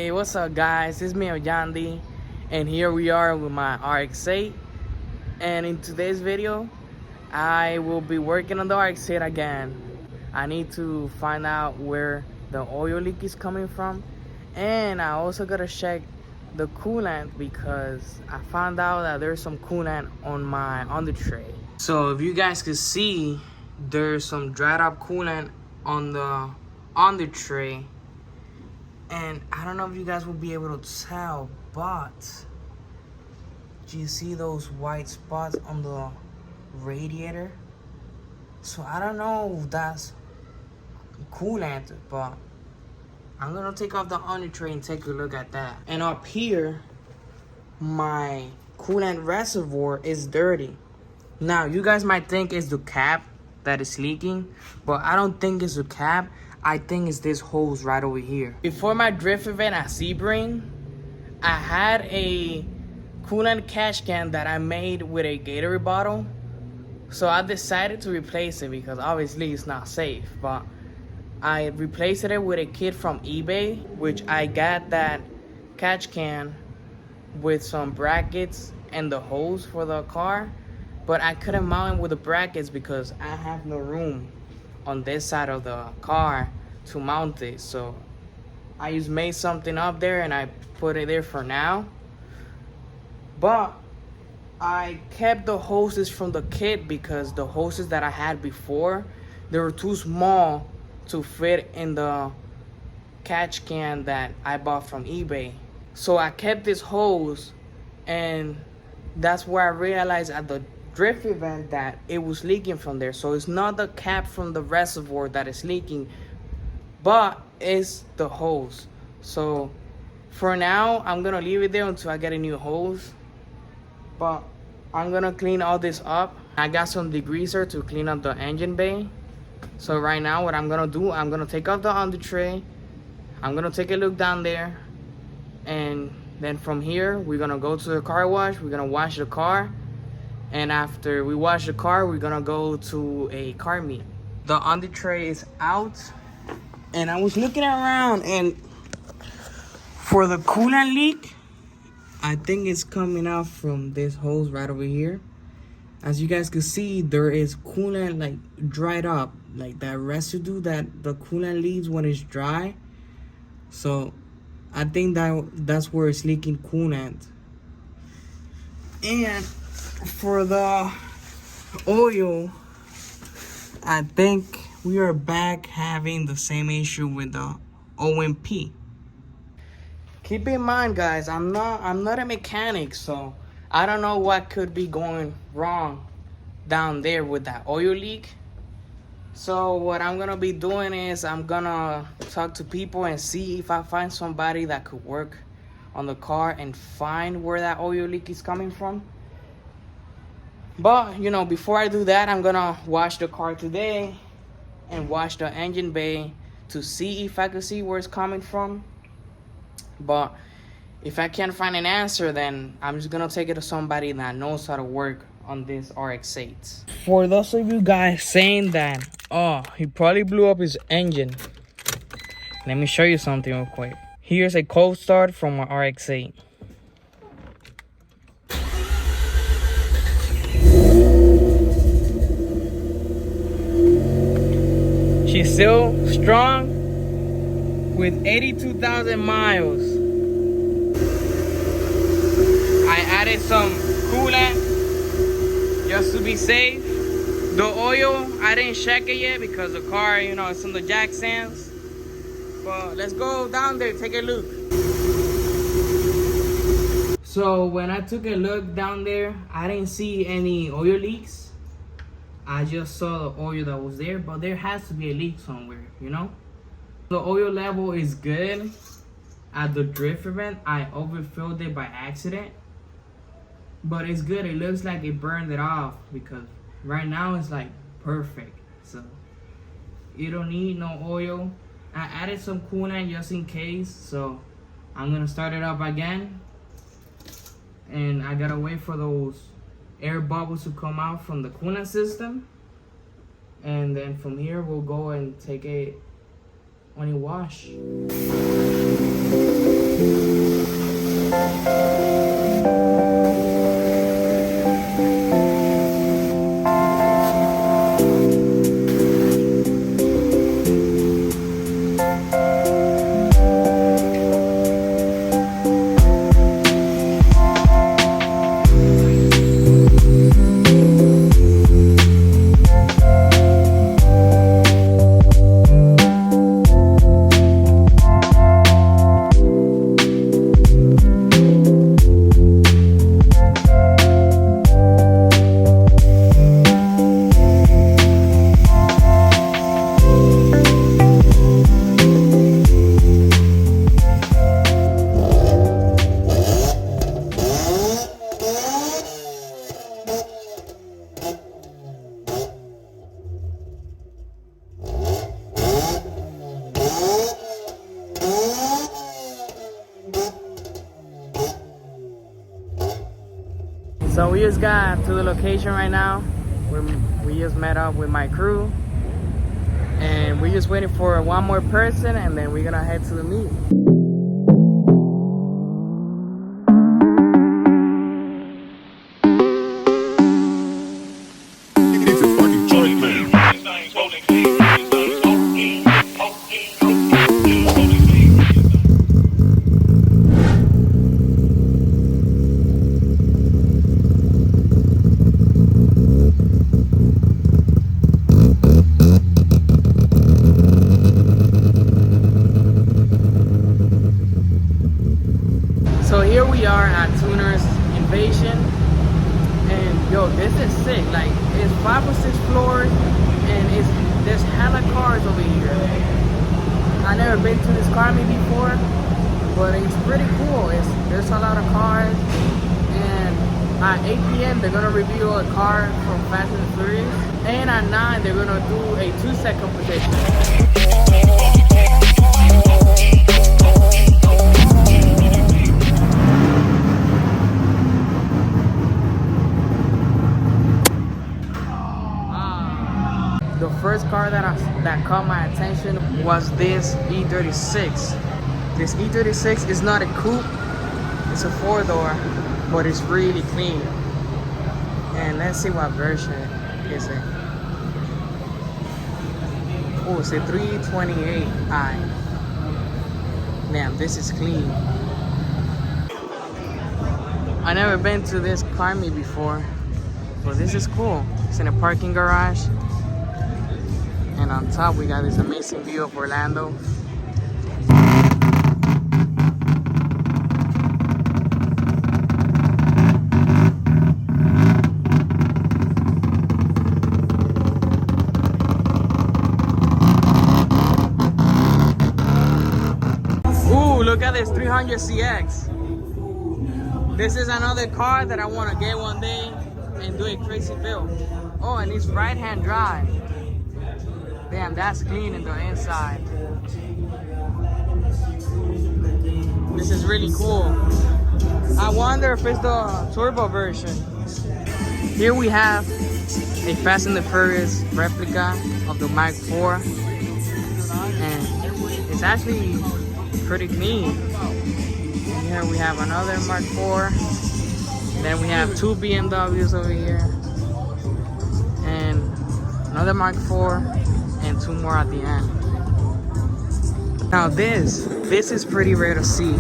Hey, what's up guys? It's me, Yandi, and here we are with my RX-8. And in today's video, I will be working on the RX-8 again. I need to find out where the oil leak is coming from, and I also gotta check the coolant because I found out that there's some coolant on the tray. So if you guys can see, there's some dried up coolant on the tray. And I don't know if you guys will be able to tell, but do you see those white spots on the radiator? So I don't know if that's coolant, but I'm gonna take off the under tray and take a look at that. And up here, my coolant reservoir is dirty. Now you guys might think it's the cap that is leaking, but I don't think it's the cap. I think it's this hose right over here. Before my drift event at Sebring, I had a coolant catch can that I made with a Gatorade bottle. So I decided to replace it because obviously it's not safe. But I replaced it with a kit from eBay, which I got that catch can with some brackets and the hose for the car. But I couldn't mount it with the brackets because I have no room on this side of the car to mount it. So I just made something up there and I put it there for now. But I kept the hoses from the kit because the hoses that I had before, they were too small to fit in the catch can that I bought from eBay. So I kept this hose, and that's where I realized at the drift event that it was leaking from there. So it's not the cap from the reservoir that is leaking, but it's the hose. So for now, I'm gonna leave it there until I get a new hose. But I'm gonna clean all this up. I got some degreaser to clean up the engine bay. So right now what I'm gonna do, I'm gonna take off the under tray. I'm gonna take a look down there, and then from here we're gonna go to the car wash. We're gonna wash the car. And after we wash the car, we're gonna go to a car meet. The under tray is out, and I was looking around, and for the coolant leak, I think it's coming out from this hose right over here. As you guys can see, there is coolant like dried up, like that residue that the coolant leaves when it's dry. So I think that's where it's leaking coolant. And for the oil, I think we are back having the same issue with the OMP. Keep in mind, guys, I'm not a mechanic, so I don't know what could be going wrong down there with that oil leak. So what I'm gonna be doing is I'm gonna talk to people and see if I find somebody that could work on the car and find where that oil leak is coming from. But, you know, before I do that, I'm gonna wash the car today and wash the engine bay to see if I can see where it's coming from. But if I can't find an answer, then I'm just gonna take it to somebody that knows how to work on this RX-8. For those of you guys saying that, oh, he probably blew up his engine, let me show you something real quick. Here's a cold start from my RX-8. She's still strong with 82,000 miles. I added some coolant just to be safe. The oil, I didn't check it yet because the car, you know, it's on the jack stands. But let's go down there, take a look. So when I took a look down there, I didn't see any oil leaks. I just saw the oil that was there, but there has to be a leak somewhere, you know? The oil level is good. At the drift event, I overfilled it by accident. But it's good. It looks like it burned it off because right now it's like perfect. So you don't need no oil. I added some coolant just in case. So I'm gonna start it up again. And I gotta wait for those air bubbles to come out from the coolant system, and then from here we'll go and take it on a wash. So we just got to the location right now. We just met up with my crew, and we're just waiting for one more person, and then we're gonna head to the meet. So here we are at Tuner's Invasion, and yo, this is sick. Like, it's 5 or 6 floors, and there's hella cars over here. I never been to this car meet before, but it's pretty cool. There's a lot of cars, and at 8 p.m. they're gonna reveal a car from Fast and Furious, and at 9 they're gonna do a 2-set competition. The first car that caught my attention was this E36. This E36 is not a coupe, it's a 4-door, but it's really clean. And let's see what version is it. Oh, it's a 328i. Damn, this is clean. I never been to this car meet before, but this is cool. It's in a parking garage. And on top we got this amazing view of Orlando. Ooh, look at this 300CX. This is another car that I want to get one day and do a crazy build. Oh, and it's right-hand drive. Damn, that's clean in the inside. This is really cool. I wonder if it's the turbo version. Here we have a Fast and the Furious replica of the Mark IV. And it's actually pretty clean. Here we have another Mark IV. Then we have 2 BMWs over here. And another Mark IV. And 2 more at the end. Now this is pretty rare to see.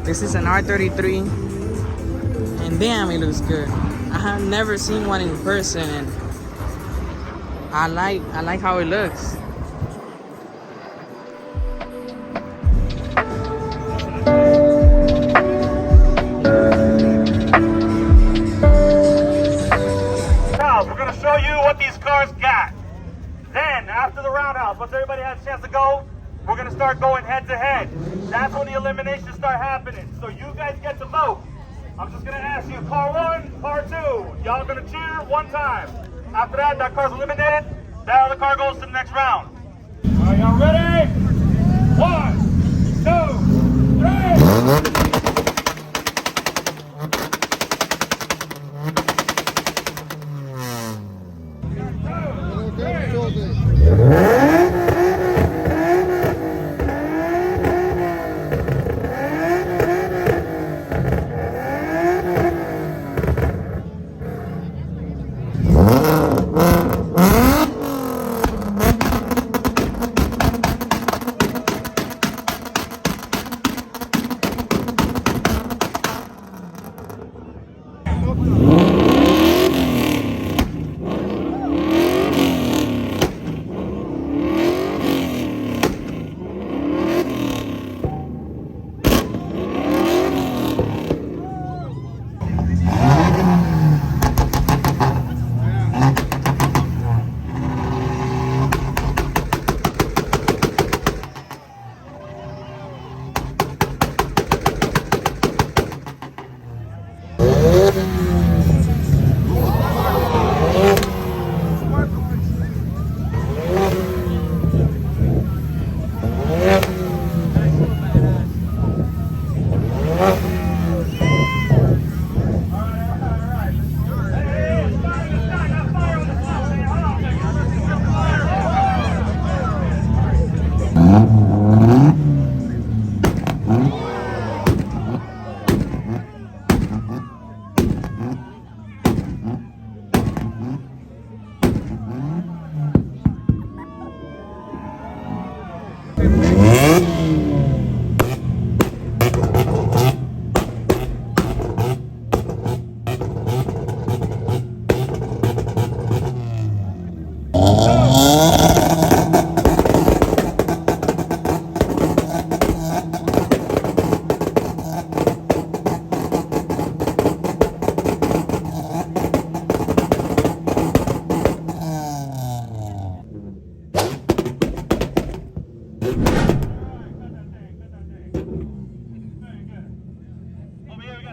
This is an R33, and damn, it looks good. I have never seen one in person, and I like how it looks. Now we're gonna show you what these cars got. Then, after the roundhouse, once everybody has a chance to go, we're going to start going head to head. That's when the eliminations start happening. So you guys get to vote. I'm just going to ask you, car 1, car 2. Y'all going to cheer 1 time. After that car's eliminated. That other car goes to the next round. All right, y'all ready? 1, 2, 3.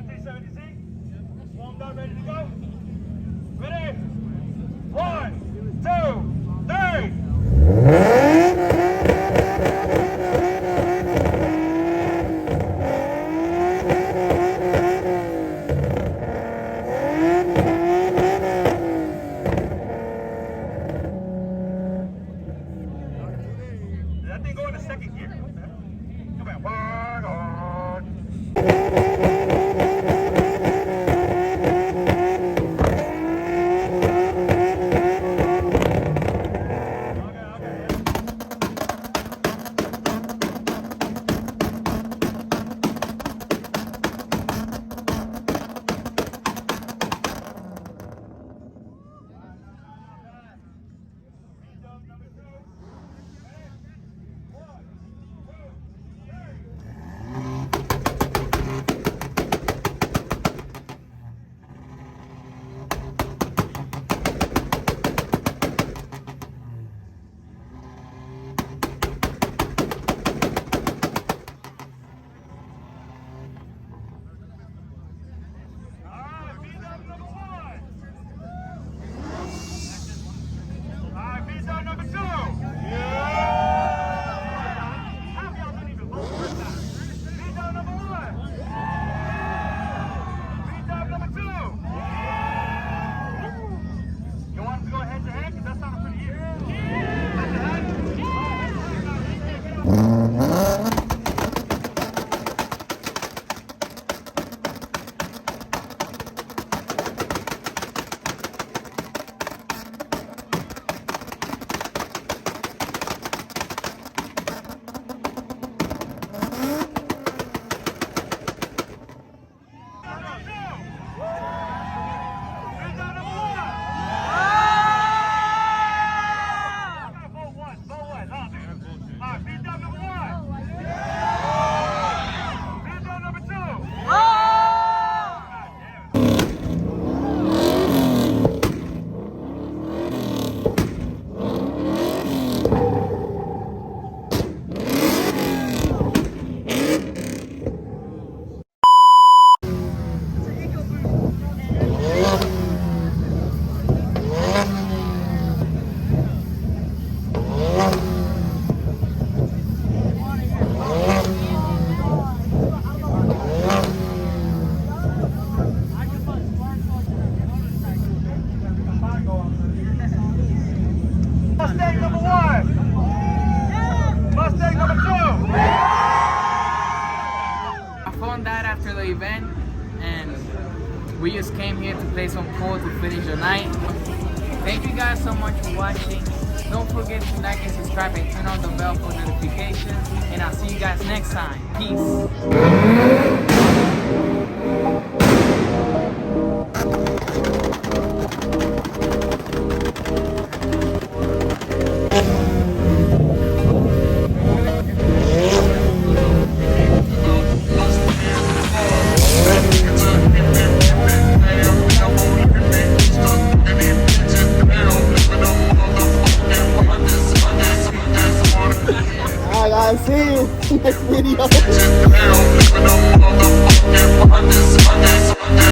got 370Z? Warmed up, ready to go? Ready? 1, 2, 3. That thing go in the second gear. Come on. Mustang number 1. Mustang number 2. My phone died after the event, and we just came here to play some pool to finish the night. Thank you guys so much for watching. Don't forget to like and subscribe and turn on the bell for notifications. And I'll see you guys next time. Peace. Alright guys, see you next video.